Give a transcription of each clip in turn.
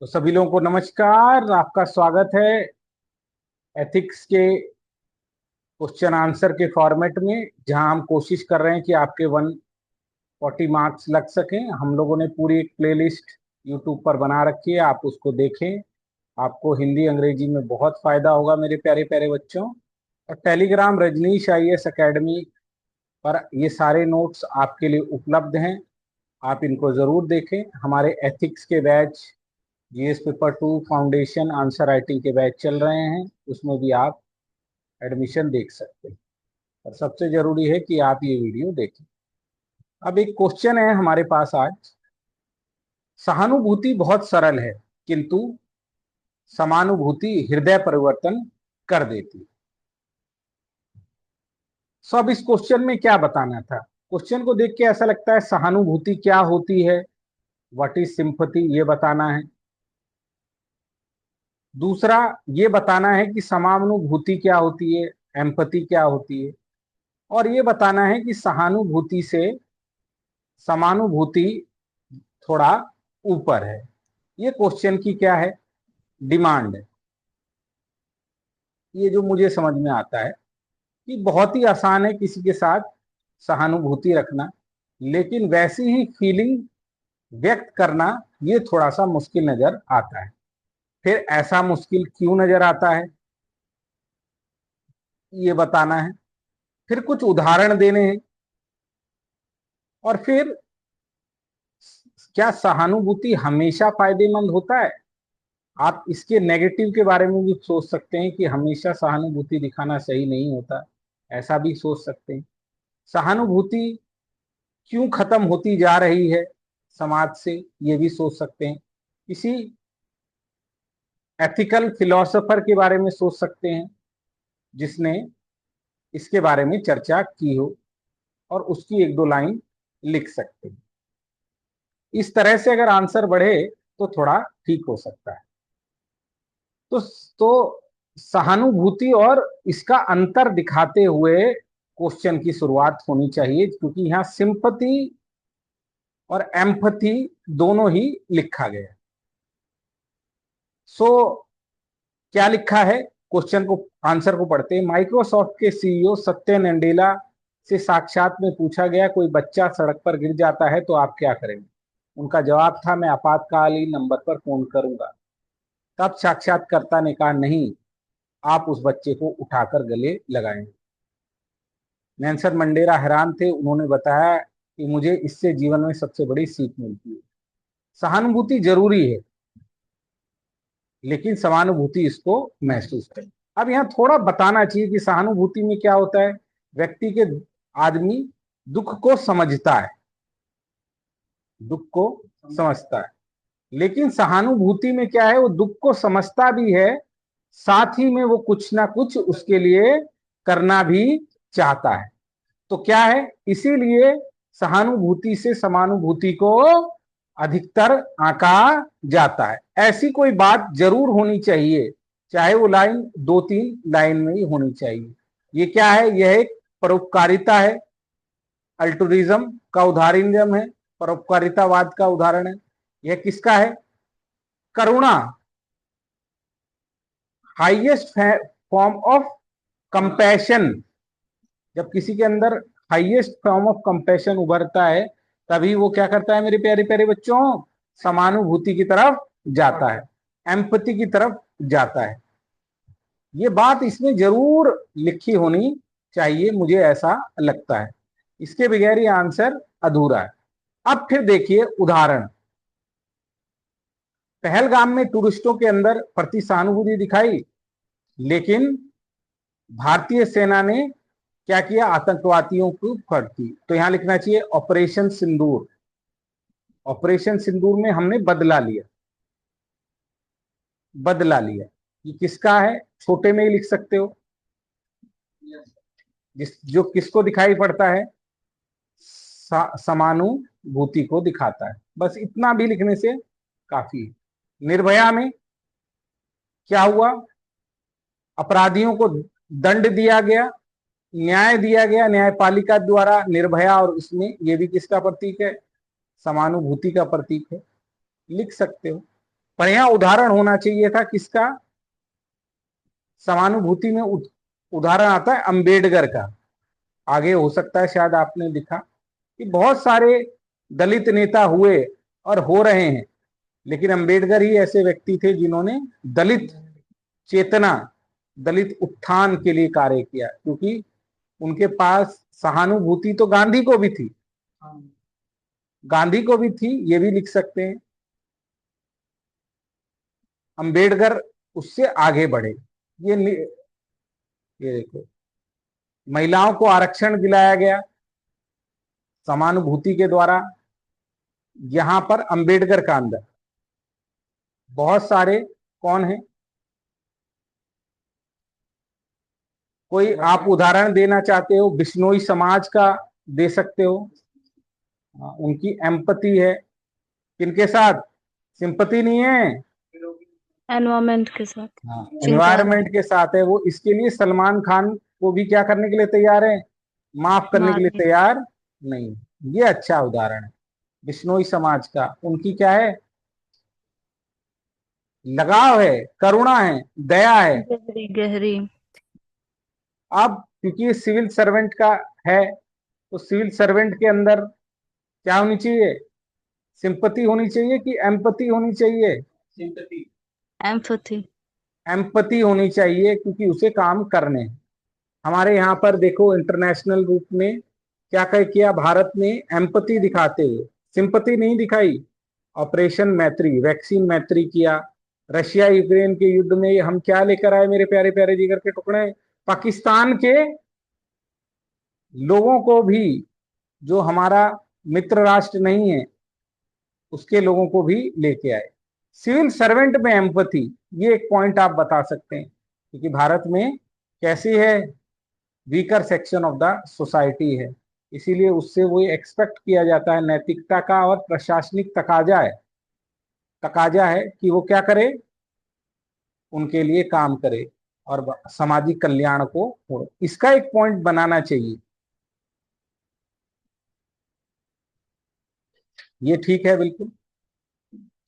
तो सभी लोगों को नमस्कार। आपका स्वागत है एथिक्स के क्वेश्चन आंसर के फॉर्मेट में, जहां हम कोशिश कर रहे हैं कि आपके 140 मार्क्स लग सकें। हम लोगों ने पूरी एक प्लेलिस्ट यूट्यूब पर बना रखी है, आप उसको देखें। आपको हिंदी अंग्रेजी में बहुत फायदा होगा मेरे प्यारे प्यारे बच्चों। और टेलीग्राम रजनीश आईएएस एकेडमी पर ये सारे नोट्स आपके लिए उपलब्ध हैं, आप इनको जरूर देखें। हमारे एथिक्स के batch, GS paper 2 foundation answer writing के बैच चल रहे हैं, उसमें भी आप एडमिशन देख सकते हैं। और सबसे जरूरी है कि आप ये वीडियो देखें। अब एक क्वेश्चन है हमारे पास आज। सहानुभूति बहुत सरल है, किंतु समानुभूति हृदय परिवर्तन कर देती है। सो अब इस क्वेश्चन में क्या बताना था? क्वेश्चन को देख के ऐसा लगता है सहानुभूति क्या होती है, व्हाट इज सिंपैथी, ये बताना है। दूसरा ये बताना है कि समानुभूति क्या होती है, एम्पैथी क्या होती है। और ये बताना है कि सहानुभूति से समानुभूति थोड़ा ऊपर है। ये क्वेश्चन की क्या है, डिमांड है। ये जो मुझे समझ में आता है कि बहुत ही आसान है किसी के साथ सहानुभूति रखना, लेकिन वैसी ही फीलिंग व्यक्त करना ये थोड़ा सा मुश्किल नजर आता है। फिर ऐसा मुश्किल क्यों नजर आता है, ये बताना है। फिर कुछ उदाहरण देने हैं। और फिर क्या सहानुभूति हमेशा फायदेमंद होता है? आप इसके नेगेटिव के बारे में भी सोच सकते हैं कि हमेशा सहानुभूति दिखाना सही नहीं होता, ऐसा भी सोच सकते हैं। सहानुभूति क्यों खत्म होती जा रही है समाज से, ये भी सोच सकते हैं। किसी एथिकल फिलोसोफर के बारे में सोच सकते हैं जिसने इसके बारे में चर्चा की हो, और उसकी एक दो लाइन लिख सकते हैं। इस तरह से अगर आंसर बढ़े तो थोड़ा ठीक हो सकता है। तो सहानुभूति और इसका अंतर दिखाते हुए क्वेश्चन की शुरुआत होनी चाहिए, क्योंकि यहाँ सिंपैथी और एम्पैथी दोनों ही लिखा गया है। सो क्या लिखा है, क्वेश्चन को आंसर को पढ़ते हैं। माइक्रोसॉफ्ट के सीईओ सत्या नडेला से साक्षात में पूछा गया, कोई बच्चा सड़क पर गिर जाता है तो आप क्या करेंगे? उनका जवाब था, मैं आपातकालीन नंबर पर फोन करूंगा। तब साक्षात्कारकर्ता ने कहा, नहीं, आप उस बच्चे को उठाकर गले लगाएंगे। नेल्सन मंडेला हैरान थे। उन्होंने बताया कि मुझे इससे जीवन में सबसे बड़ी सीख मिलती है। सहानुभूति जरूरी है, लेकिन समानुभूति इसको महसूस करें। अब यहाँ थोड़ा बताना चाहिए कि सहानुभूति में क्या होता है। व्यक्ति के आदमी दुख को समझता है, दुख को समझता है। लेकिन सहानुभूति में क्या है, वो दुख को समझता भी है, साथ ही में वो कुछ ना कुछ उसके लिए करना भी चाहता है। तो क्या है, इसीलिए सहानुभूति से समानुभूति को अधिकतर आंका जाता है। ऐसी कोई बात जरूर होनी चाहिए, चाहे वो लाइन 2-3 लाइन में ही होनी चाहिए। ये क्या है, यह एक परोपकारिता है, अल्टुरिज्म का उदाहरण है, परोपकारितावाद का उदाहरण है। यह किसका है? करुणा, हाईएस्ट फॉर्म ऑफ कंपैशन। जब किसी के अंदर हाईएस्ट फॉर्म ऑफ कंपैशन उभरता है, तभी वो क्या करता है मेरे प्यारे प्यारे बच्चों, समानुभूति की तरफ जाता है, एम्पैथी की तरफ जाता है। ये बात इसमें जरूर लिखी होनी चाहिए, मुझे ऐसा लगता है। इसके बगैर ये आंसर अधूरा है। अब फिर देखिए उदाहरण। पहलगाम में टूरिस्टों के अंदर प्रति सहानुभूति दिखाई, लेकिन भारतीय सेना ने क्या किया, आतंकवादियों को फटती। तो यहां लिखना चाहिए ऑपरेशन सिंदूर। ऑपरेशन सिंदूर में हमने बदला लिया, बदला लिया। ये किसका है, छोटे में ही लिख सकते हो। जो किसको दिखाई पड़ता है, समानुभूति को दिखाता है। बस इतना भी लिखने से काफी है। निर्भया में क्या हुआ, अपराधियों को दंड दिया गया, न्याय दिया गया न्यायपालिका द्वारा निर्भया, और उसमें ये भी किसका प्रतीक है, समानुभूति का प्रतीक है। लिख सकते हो। पर यहाँ उदाहरण होना चाहिए था किसका, समानुभूति में उदाहरण आता है अंबेडकर का। आगे हो सकता है शायद आपने लिखा कि बहुत सारे दलित नेता हुए और हो रहे हैं, लेकिन अंबेडकर ही ऐसे व्यक्ति थे जिन्होंने दलित चेतना, दलित उत्थान के लिए कार्य किया, क्योंकि उनके पास सहानुभूति तो गांधी को भी थी, गांधी को भी थी, ये भी लिख सकते हैं। अंबेडकर उससे आगे बढ़े। ये देखो, महिलाओं को आरक्षण दिलाया गया समानुभूति के द्वारा। यहां पर अंबेडकर का अंदर बहुत सारे कौन है, कोई आप उदाहरण देना चाहते हो बिश्नोई समाज का दे सकते हो। उनकी एम्पैथी है किनके साथ, सिंपैथी नहीं है, एनवायरमेंट के साथ, हाँ चिंताधारा, एनवायरमेंट के साथ है। वो इसके लिए सलमान खान को भी क्या करने के लिए तैयार है, माफ करने के लिए मारने। तैयार नहीं। ये अच्छा उदाहरण है बिश्नोई समाज का। उनकी क्या है, लगाव है, करुणा है, दया है। गहरी गहरी। अब क्योंकि ये सिविल सर्वेंट का है, तो सिविल सर्वेंट के अंदर क्या होनी चाहिए, सिंपैथी होनी चाहिए कि एम्पैथी होनी चाहिए, सिंपैथी, एम्पैथी। एम्पैथी होनी चाहिए, क्योंकि उसे काम करने हैं। हमारे यहाँ पर देखो इंटरनेशनल रूप में क्या कह किया भारत ने, एम्पैथी दिखाते हुए, सिंपैथी नहीं दिखाई। ऑपरेशन मैत्री, वैक्सीन मैत्री किया। रशिया यूक्रेन के युद्ध में हम क्या लेकर आए मेरे प्यारे प्यारे जिगर के टुकड़े, पाकिस्तान के लोगों को भी, जो हमारा मित्र राष्ट्र नहीं है उसके लोगों को भी लेके आए। सिविल सर्वेंट में एम्पैथी, ये एक पॉइंट आप बता सकते हैं, क्योंकि भारत में कैसी है, weaker section of the society है, इसीलिए उससे वो एक्सपेक्ट किया जाता है, नैतिकता का और प्रशासनिक तकाजा है, तकाजा है कि वो क्या करे, उनके लिए काम करे और सामाजिक कल्याण को हो। इसका एक पॉइंट बनाना चाहिए। ये ठीक है बिल्कुल,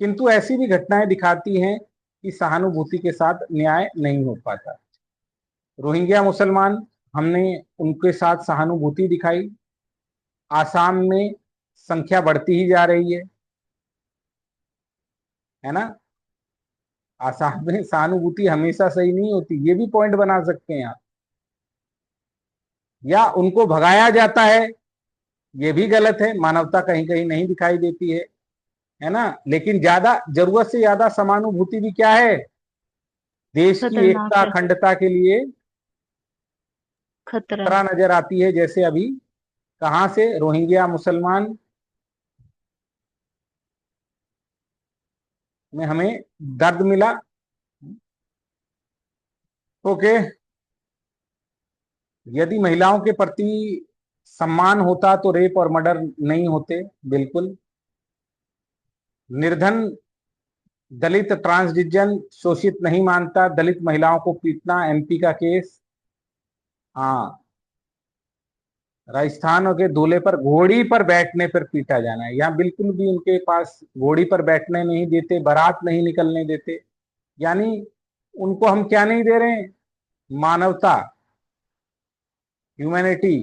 किंतु ऐसी भी घटनाएं दिखाती हैं कि सहानुभूति के साथ न्याय नहीं हो पाता। रोहिंग्या मुसलमान, हमने उनके साथ सहानुभूति दिखाई। आसाम में संख्या बढ़ती ही जा रही है ना। आसाम में सहानुभूति हमेशा सही नहीं होती, ये भी पॉइंट बना सकते हैं आप। या उनको भगाया जाता है, ये भी गलत है, मानवता कहीं कहीं नहीं दिखाई देती है ना। लेकिन ज्यादा जरूरत से ज्यादा समानुभूति भी क्या है, देश की खतरनाक एकता है। अखंडता के लिए खतरा। खतरा नजर आती है। जैसे अभी कहां से रोहिंग्या मुसलमान में हमें दर्द मिला। ओके, यदि महिलाओं के प्रति सम्मान होता तो रेप और मर्डर नहीं होते, बिल्कुल। निर्धन दलित ट्रांसजेंडर शोषित नहीं मानता दलित महिलाओं को पीटना, एमपी का केस। हाँ, राजस्थान के दूल्हे पर घोड़ी पर बैठने पर पीटा जाना है, यहाँ बिल्कुल भी उनके पास घोड़ी पर बैठने नहीं देते, बारात नहीं निकलने देते। यानी उनको हम क्या नहीं दे रहे हैं, मानवता, ह्यूमैनिटी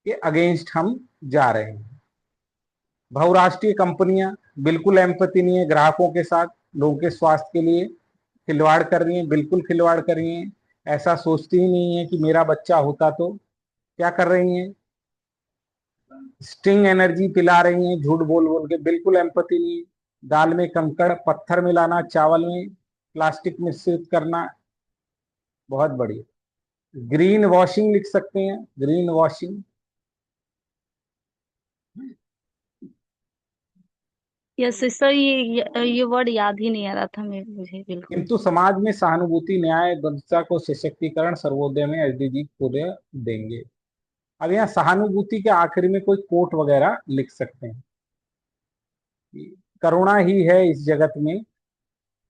के अगेंस्ट हम जा रहे हैं। बहुराष्ट्रीय कंपनियां, बिल्कुल एम्पैथी नहीं है ग्राहकों के साथ, लोगों के स्वास्थ्य के लिए खिलवाड़ कर रही हैं, बिल्कुल खिलवाड़ कर रही हैं। ऐसा सोचती ही नहीं है कि मेरा बच्चा होता तो, क्या कर रही हैं, स्टिंग एनर्जी पिला रही हैं झूठ बोल बोल के, बिल्कुल एम्पैथी नहीं है। दाल में कंकड़ पत्थर मिलाना, चावल में प्लास्टिक मिश्रित करना, बहुत बढ़िया। ग्रीन वॉशिंग लिख सकते हैं, ग्रीन वॉशिंग। यस सर, ये वर्ड याद ही नहीं आ रहा था मुझे बिल्कुल। किंतु समाज में सहानुभूति, न्याय, बंधुता को सशक्तिकरण, सर्वोदय में एसडीजी पूरे देंगे। अब यहाँ सहानुभूति के आखिरी में कोई कोट वगैरह लिख सकते हैं कि करुणा ही है इस जगत में,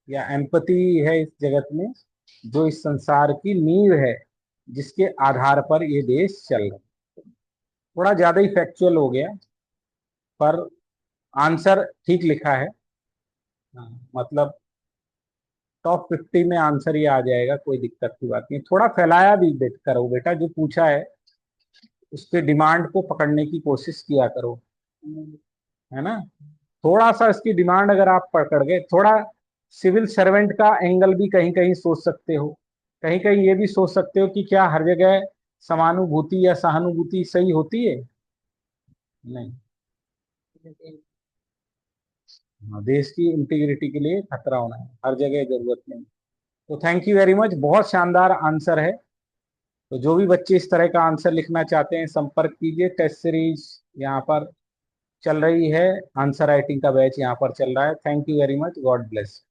या एम्पति है इस जगत में, जो इस संसार की नींव है, जिसके आधार पर ये देश चल रहा है। थोड़ा ज्यादा ही फैक्चुअल हो गया, पर आंसर ठीक लिखा है। हाँ, मतलब टॉप 50 में आंसर ये आ जाएगा, कोई दिक्कत की बात नहीं। थोड़ा फैलाया भी करो बेटा, जो पूछा है उसके डिमांड को पकड़ने की कोशिश किया करो, है ना। थोड़ा सा इसकी डिमांड अगर आप पकड़ गए, थोड़ा सिविल सर्वेंट का एंगल भी कहीं कहीं सोच सकते हो, कहीं कहीं ये भी सोच सकते हो कि क्या हर जगह समानुभूति या सहानुभूति सही होती है। नहीं। हाँ, देश की इंटीग्रिटी के लिए खतरा होना है, हर जगह जरूरत नहीं। तो थैंक यू वेरी मच, बहुत शानदार आंसर है। तो जो भी बच्चे इस तरह का आंसर लिखना चाहते हैं संपर्क कीजिए। टेस्ट सीरीज यहाँ पर चल रही है, आंसर राइटिंग का बैच यहाँ पर चल रहा है। Thank you very much, God bless.